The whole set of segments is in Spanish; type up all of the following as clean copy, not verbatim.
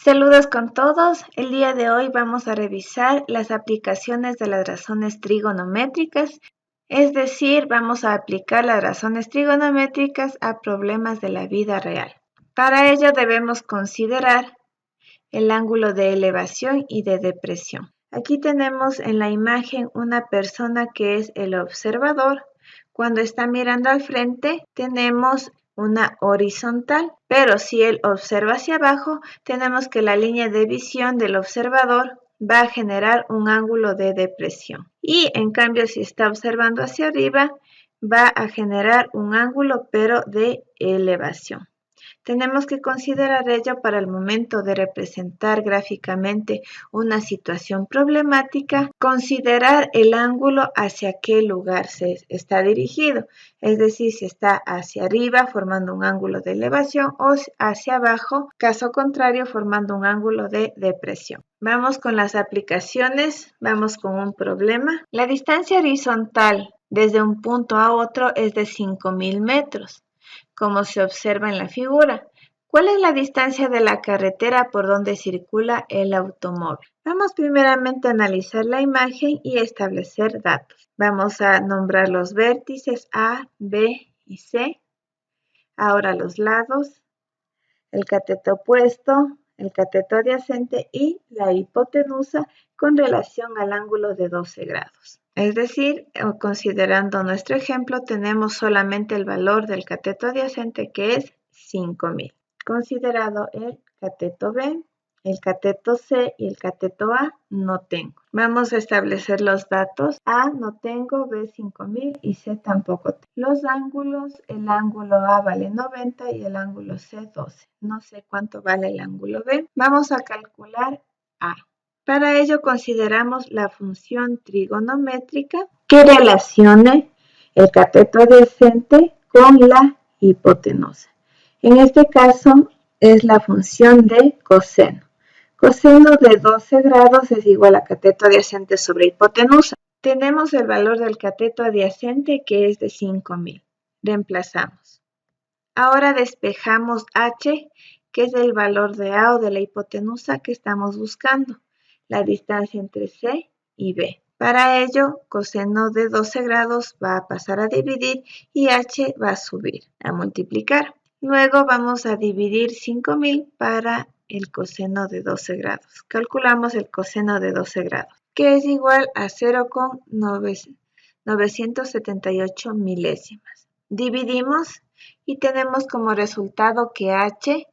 Saludos con todos. El día de hoy vamos a revisar las aplicaciones de las razones trigonométricas, es decir, vamos a aplicar las razones trigonométricas a problemas de la vida real. Para ello debemos considerar el ángulo de elevación y de depresión. Aquí tenemos en la imagen una persona que es el observador. Cuando está mirando al frente tenemos una horizontal, pero si él observa hacia abajo, tenemos que la línea de visión del observador va a generar un ángulo de depresión. Y en cambio, si está observando hacia arriba, va a generar un ángulo pero de elevación. Tenemos que considerar ello para el momento de representar gráficamente una situación problemática, considerar el ángulo hacia qué lugar se está dirigido, es decir, si está hacia arriba formando un ángulo de elevación o hacia abajo, caso contrario, formando un ángulo de depresión. Vamos con las aplicaciones, vamos con un problema. La distancia horizontal desde un punto a otro es de 5.000 metros. Como se observa en la figura. ¿Cuál es la distancia de la carretera por donde circula el automóvil? Vamos primeramente a analizar la imagen y establecer datos. Vamos a nombrar los vértices A, B y C. Ahora los lados, el cateto opuesto, el cateto adyacente y la hipotenusa con relación al ángulo de 12 grados. Es decir, considerando nuestro ejemplo, tenemos solamente el valor del cateto adyacente que es 5.000. Considerado el cateto B, el cateto C y el cateto A, no tengo. Vamos a establecer los datos. A no tengo, B 5.000 y C tampoco tengo. Los ángulos, el ángulo A vale 90 y el ángulo C 12. No sé cuánto vale el ángulo B. Vamos a calcular A. Para ello consideramos la función trigonométrica que relacione el cateto adyacente con la hipotenusa. En este caso es la función de coseno. Coseno de 12 grados es igual a cateto adyacente sobre hipotenusa. Tenemos el valor del cateto adyacente que es de 5.000. Reemplazamos. Ahora despejamos h, que es el valor de a o de la hipotenusa que estamos buscando, la distancia entre c y b. Para ello, coseno de 12 grados va a pasar a dividir y h va a subir, a multiplicar. Luego vamos a dividir 5.000 para el coseno de 12 grados. Calculamos el coseno de 12 grados, que es igual a 0,978 milésimas. Dividimos y tenemos como resultado que h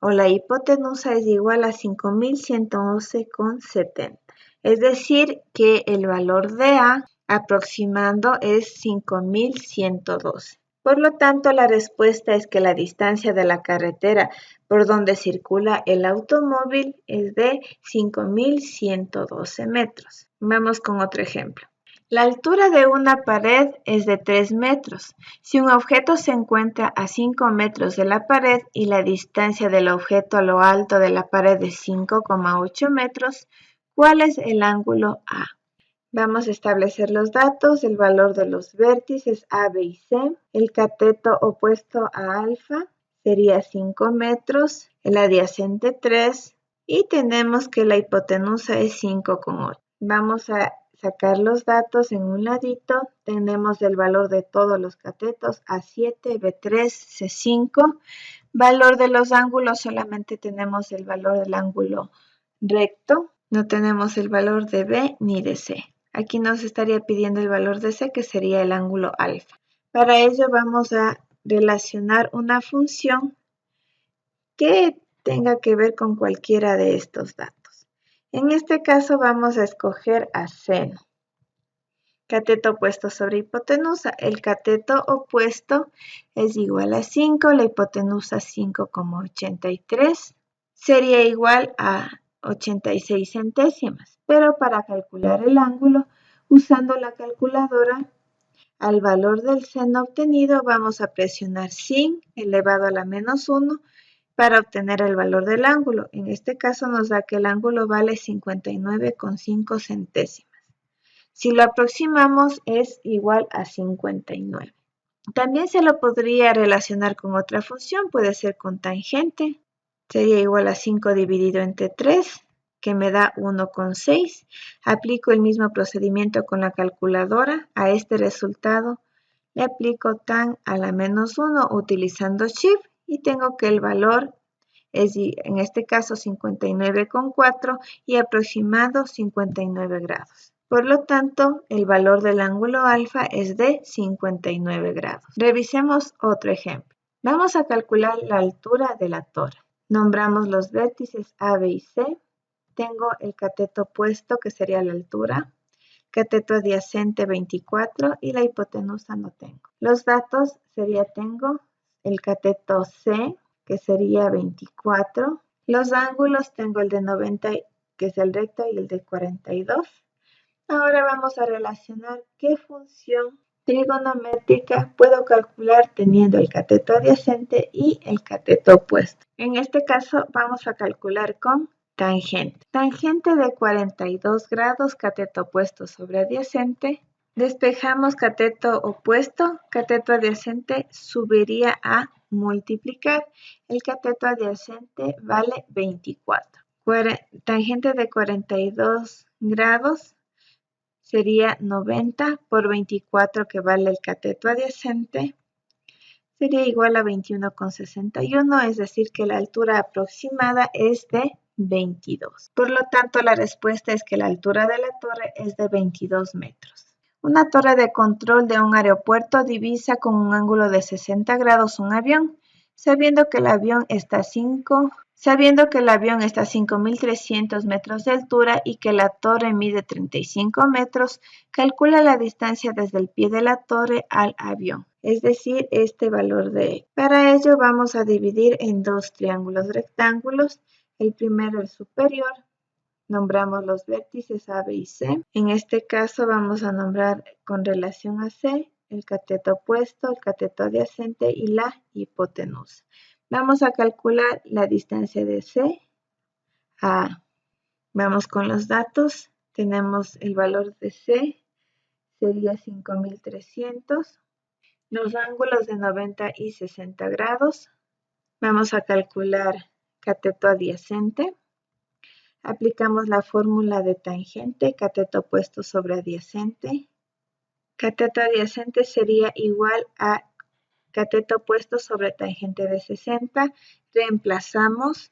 o la hipotenusa es igual a 5.111,70. Es decir, que el valor de A aproximando es 5.112. Por lo tanto, la respuesta es que la distancia de la carretera por donde circula el automóvil es de 5.112 metros. Vamos con otro ejemplo. La altura de una pared es de 3 metros. Si un objeto se encuentra a 5 metros de la pared y la distancia del objeto a lo alto de la pared es 5,8 metros, ¿cuál es el ángulo A? Vamos a establecer los datos, el valor de los vértices A, B y C, el cateto opuesto a alfa sería 5 metros, el adyacente 3 y tenemos que la hipotenusa es 5,8. Vamos a sacar los datos en un ladito, tenemos el valor de todos los catetos A7, B3, C5, valor de los ángulos, solamente tenemos el valor del ángulo recto, no tenemos el valor de B ni de C. Aquí nos estaría pidiendo el valor de C, que sería el ángulo alfa. Para ello vamos a relacionar una función que tenga que ver con cualquiera de estos datos. En este caso vamos a escoger a seno. Cateto opuesto sobre hipotenusa. El cateto opuesto es igual a 5, la hipotenusa 5,83. Sería igual a 86 centésimas. Pero para calcular el ángulo, usando la calculadora, al valor del seno obtenido vamos a presionar sin elevado a la menos 1 para obtener el valor del ángulo. En este caso nos da que el ángulo vale 59,5 centésimas. Si lo aproximamos es igual a 59. También se lo podría relacionar con otra función, puede ser con tangente. sería igual a 5 dividido entre 3, que me da 1,6. Aplico el mismo procedimiento con la calculadora. A este resultado le aplico tan a la menos 1 utilizando Shift y tengo que el valor es en este caso 59,4 y aproximado 59 grados. Por lo tanto, el valor del ángulo alfa es de 59 grados. Revisemos otro ejemplo. Vamos a calcular la altura de la torre. Nombramos los vértices A, B y C. Tengo el cateto opuesto, que sería la altura, cateto adyacente 24 y la hipotenusa no tengo. Los datos tengo el cateto C, que sería 24. Los ángulos tengo el de 90, que es el recto, y el de 42. Ahora vamos a relacionar qué función trigonométrica puedo calcular teniendo el cateto adyacente y el cateto opuesto. En este caso vamos a calcular con tangente. Tangente de 42 grados, cateto opuesto sobre adyacente. Despejamos cateto opuesto, cateto adyacente subiría a multiplicar. El cateto adyacente vale 24. Tangente de 42 grados sería 90 por 24, que vale el cateto adyacente, sería igual a 21,61, es decir que la altura aproximada es de 22. Por lo tanto, la respuesta es que la altura de la torre es de 22 metros. Una torre de control de un aeropuerto divisa con un ángulo de 60 grados un avión, sabiendo que el avión está a 5.300 metros de altura y que la torre mide 35 metros, calcula la distancia desde el pie de la torre al avión, es decir, este valor de X. Para ello vamos a dividir en dos triángulos rectángulos. El primero, el superior, nombramos los vértices A, B y C. En este caso vamos a nombrar con relación a C el cateto opuesto, el cateto adyacente y la hipotenusa. Vamos a calcular la distancia de C a A. Vamos con los datos. Tenemos el valor de C, sería 5.300. Los ángulos de 90 y 60 grados. Vamos a calcular cateto adyacente. Aplicamos la fórmula de tangente, cateto opuesto sobre adyacente. Cateto adyacente sería igual a cateto opuesto sobre tangente de 60. Reemplazamos.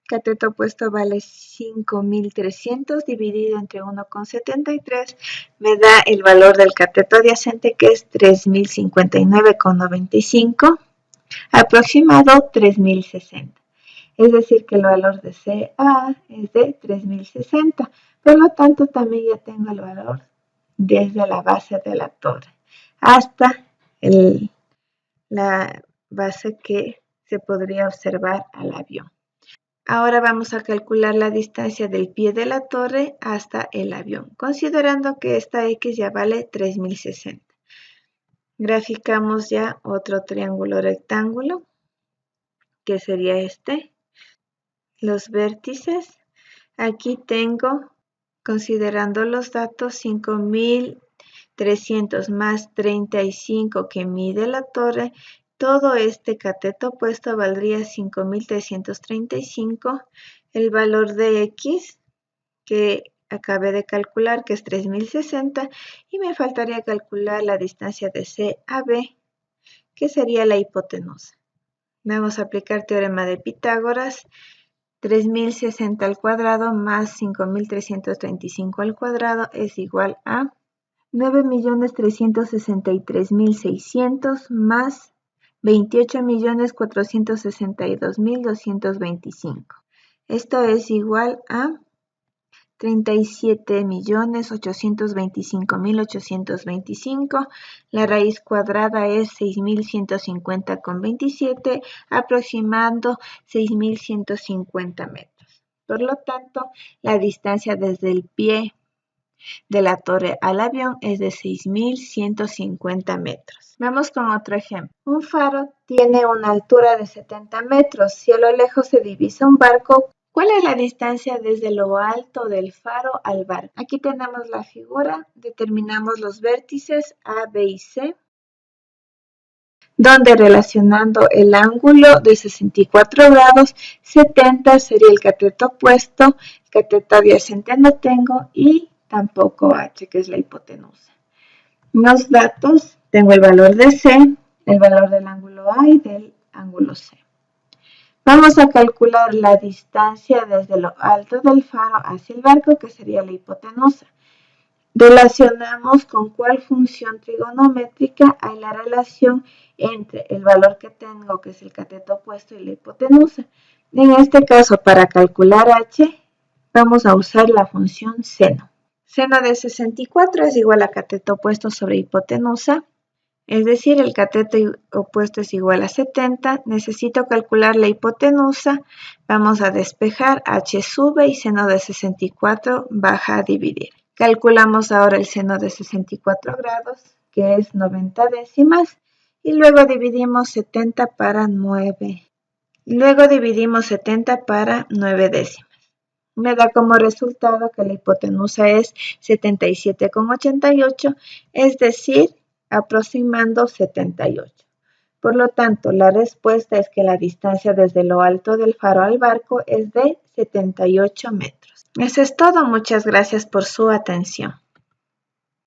Cateto opuesto vale 5.300 dividido entre 1,73. Me da el valor del cateto adyacente, que es 3.059,95. Aproximado 3.060. Es decir que el valor de CA es de 3.060. Por lo tanto, también ya tengo el valor desde la base de la torre hasta la base que se podría observar al avión. Ahora vamos a calcular la distancia del pie de la torre hasta el avión, considerando que esta X ya vale 3.060. Graficamos ya otro triángulo rectángulo, que sería este. Los vértices, aquí tengo, considerando los datos, 5.300 más 35 que mide la torre. Todo este cateto opuesto valdría 5.335. El valor de X que acabé de calcular, que es 3.060, y me faltaría calcular la distancia de C a B, que sería la hipotenusa. Vamos a aplicar teorema de Pitágoras. 3.060 al cuadrado más 5.335 al cuadrado es igual a 9.363.600 más 28.462.225. Esto es igual a 37.825.825. La raíz cuadrada es 6.150,27, aproximando 6.150 metros. Por lo tanto, la distancia desde el pie de la torre al avión es de 6.150 metros. Vamos con otro ejemplo. Un faro tiene una altura de 70 metros. Si a lo lejos se divisa un barco, ¿cuál es la distancia desde lo alto del faro al barco? Aquí tenemos la figura, determinamos los vértices A, B y C. donde relacionando el ángulo de 64 grados, 70 sería el cateto opuesto, el cateto adyacente no tengo y tampoco H, que es la hipotenusa. En los datos tengo el valor de C, el valor del ángulo A y del ángulo C. Vamos a calcular la distancia desde lo alto del faro hacia el barco, que sería la hipotenusa. Relacionamos con cuál función trigonométrica hay la relación entre el valor que tengo, que es el cateto opuesto, y la hipotenusa. En este caso, para calcular H, vamos a usar la función seno. Seno de 64 es igual a cateto opuesto sobre hipotenusa, es decir, el cateto opuesto es igual a 70. Necesito calcular la hipotenusa. Vamos a despejar, H sube y seno de 64 baja a dividir. Calculamos ahora el seno de 64 grados, que es 90 décimas, y luego dividimos 70 para 9. Luego dividimos 70 para 9 décimas. Me da como resultado que la hipotenusa es 77,88, es decir, aproximando 78. Por lo tanto, la respuesta es que la distancia desde lo alto del faro al barco es de 78 metros. Eso es todo. Muchas gracias por su atención.